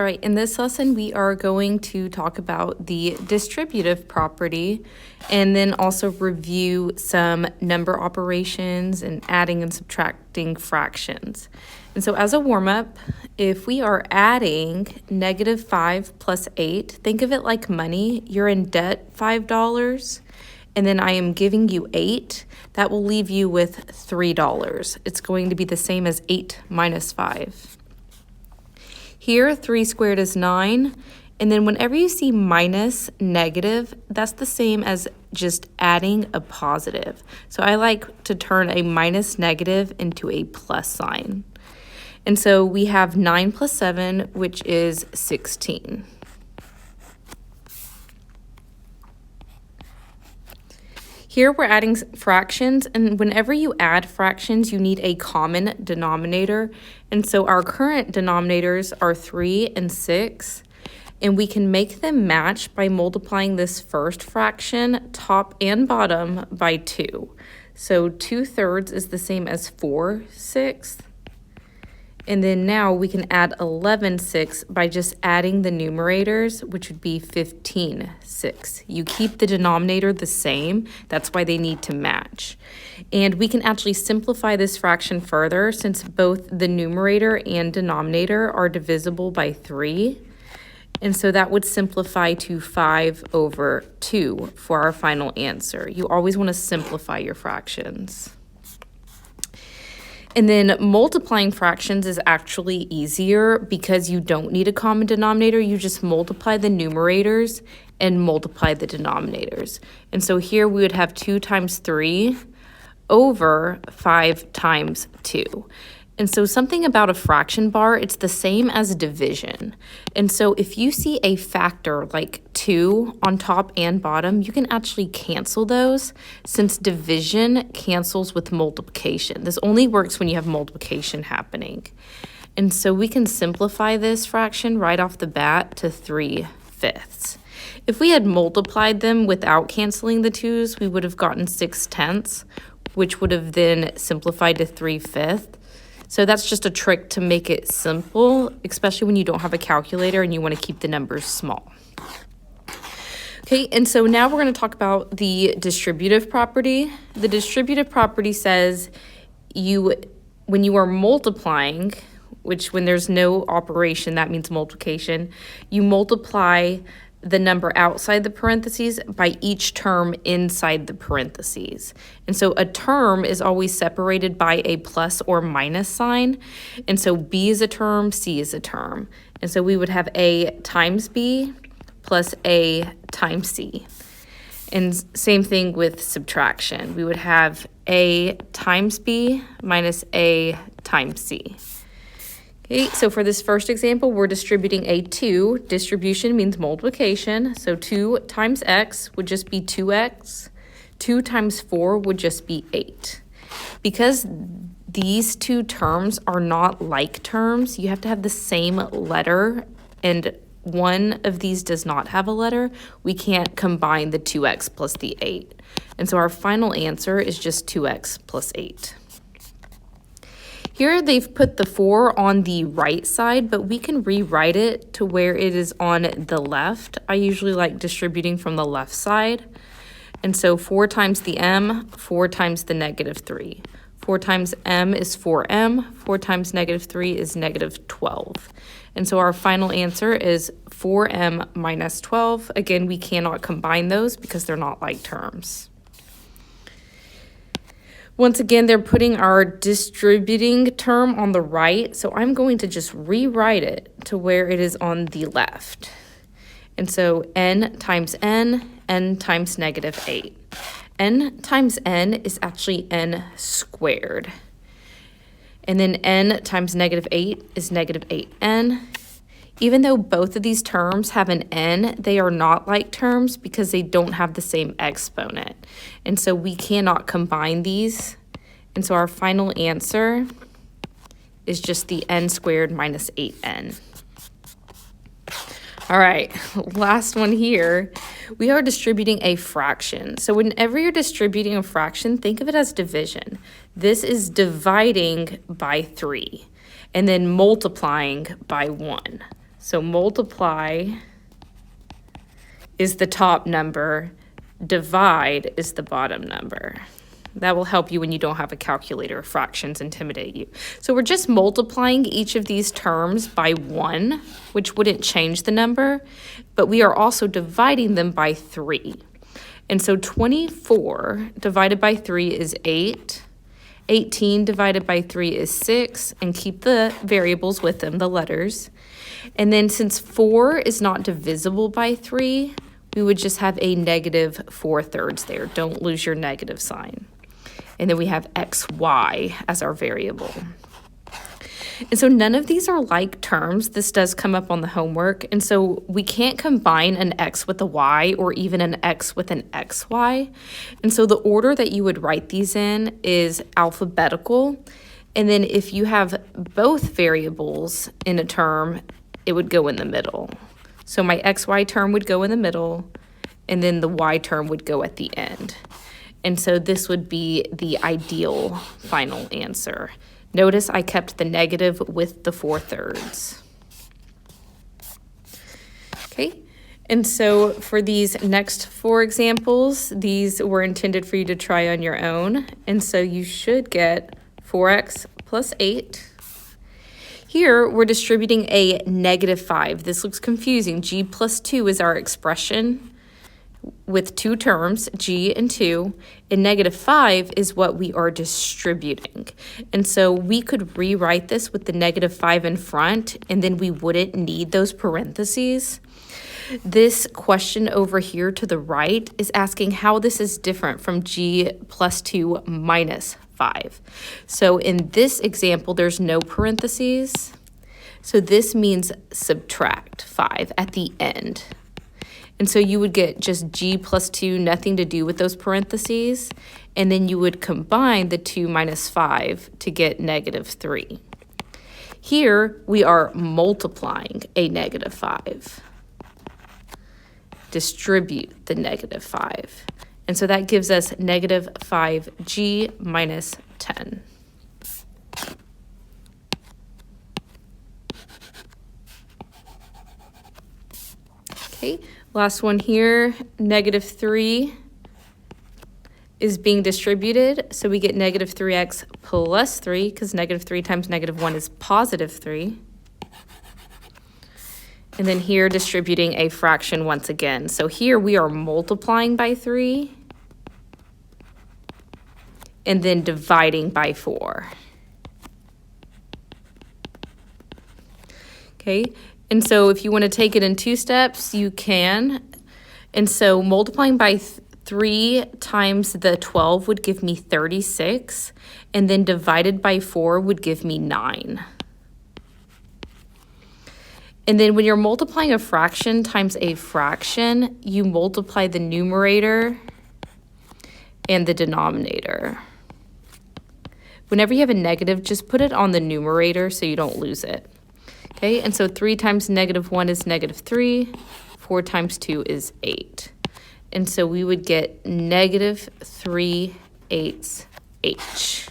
All right, in this lesson, we are going to talk about the distributive property and then also review some number operations and adding and subtracting fractions. And so as a warm-up, if we are adding -5 plus 8, think of it like money. You're in debt $5, and then I am giving you 8. That will leave you with $3. It's going to be the same as 8 minus 5. Here, 3 squared is 9, and then whenever you see minus, negative, that's the same as just adding a positive. So I like to turn a minus negative into a plus sign. And so we have 9 plus 7, which is 16. Here we're adding fractions, and whenever you add fractions, you need a common denominator. And so our current denominators are 3 and 6, and we can make them match by multiplying this first fraction, top and bottom, by 2. So 2/3 is the same as 4/6. And then now we can add 11/6 by just adding the numerators, which would be 15/6. You keep the denominator the same. That's why they need to match. And we can actually simplify this fraction further since both the numerator and denominator are divisible by 3. And so that would simplify to 5/2 for our final answer. You always want to simplify your fractions. And then multiplying fractions is actually easier because you don't need a common denominator. You just multiply the numerators and multiply the denominators. And so here we would have 2 times 3 over 5 times 2. And so something about a fraction bar, it's the same as division. And so if you see a factor like 2 on top and bottom, you can actually cancel those since division cancels with multiplication. This only works when you have multiplication happening. And so we can simplify this fraction right off the bat to 3/5. If we had multiplied them without canceling the 2's, we would have gotten 6/10, which would have then simplified to 3/5. So that's just a trick to make it simple, especially when you don't have a calculator and you want to keep the numbers small. Okay, and so now we're going to talk about the distributive property. The distributive property says when you are multiplying, which when there's no operation, that means multiplication, you multiply the number outside the parentheses by each term inside the parentheses. And so a term is always separated by a plus or minus sign. And so B is a term, C is a term. And so we would have A times B plus A times C. And same thing with subtraction. We would have A times B minus A times C. Okay, so for this first example, we're distributing a 2. Distribution means multiplication. So 2 times x would just be 2x. 2 times 4 would just be 8. Because these two terms are not like terms, you have to have the same letter, and one of these does not have a letter. We can't combine the 2x plus the 8. And so our final answer is just 2x plus 8. Here they've put the 4 on the right side, but we can rewrite it to where it is on the left. I usually like distributing from the left side. And so 4 times the m, 4 times the -3. 4 times m is 4m, 4 times -3 is -12. And so our final answer is 4m minus 12. Again, we cannot combine those because they're not like terms. Once again, they're putting our distributing term on the right, so I'm going to just rewrite it to where it is on the left. And so n times n times -8. N times n is actually n squared. And then n times -8 is -8n. Even though both of these terms have an n, they are not like terms because they don't have the same exponent. And so we cannot combine these. And so our final answer is just the n squared minus 8n. All right, last one here. We are distributing a fraction. So whenever you're distributing a fraction, think of it as division. This is dividing by 3 and then multiplying by 1. So multiply is the top number, divide is the bottom number. That will help you when you don't have a calculator. If fractions intimidate you. So we're just multiplying each of these terms by 1, which wouldn't change the number, but we are also dividing them by 3. And so 24 divided by 3 is 8. 18 divided by 3 is 6, and keep the variables with them, the letters. And then since 4 is not divisible by 3, we would just have a negative 4/3 there. Don't lose your negative sign. And then we have xy as our variable. And so none of these are like terms. This does come up on the homework. And so we can't combine an x with a y or even an x with an xy. And so the order that you would write these in is alphabetical. And then if you have both variables in a term, it would go in the middle. So my xy term would go in the middle, and then the y term would go at the end. And so this would be the ideal final answer. Notice I kept the negative with the 4/3. Okay, and so for these next 4 examples, these were intended for you to try on your own. And so you should get 4x plus 8. Here, we're distributing a negative 5. This looks confusing. G plus 2 is our expression with 2 terms, G and 2, and negative 5 is what we are distributing. And so we could rewrite this with the negative 5 in front, and then we wouldn't need those parentheses. This question over here to the right is asking how this is different from G plus 2 minus 5. So in this example, there's no parentheses. So this means subtract 5 at the end. And so you would get just G plus 2, nothing to do with those parentheses. And then you would combine the 2 minus 5 to get negative 3. Here, we are multiplying a negative 5. Distribute the negative 5. And so that gives us negative 5G minus 10. Okay, last one here, negative 3 is being distributed. So we get negative 3x plus 3, because negative 3 times negative 1 is positive 3. And then here, distributing a fraction once again. So here we are multiplying by 3 and then dividing by 4. Okay, and so if you want to take it in 2 steps, you can. And so multiplying by 3 times the 12 would give me 36, and then divided by 4 would give me 9. And then when you're multiplying a fraction times a fraction, you multiply the numerator and the denominator. Whenever you have a negative, just put it on the numerator so you don't lose it. Okay, and so 3 times negative 1 is negative 3. 4 times 2 is 8. And so we would get negative 3/8H.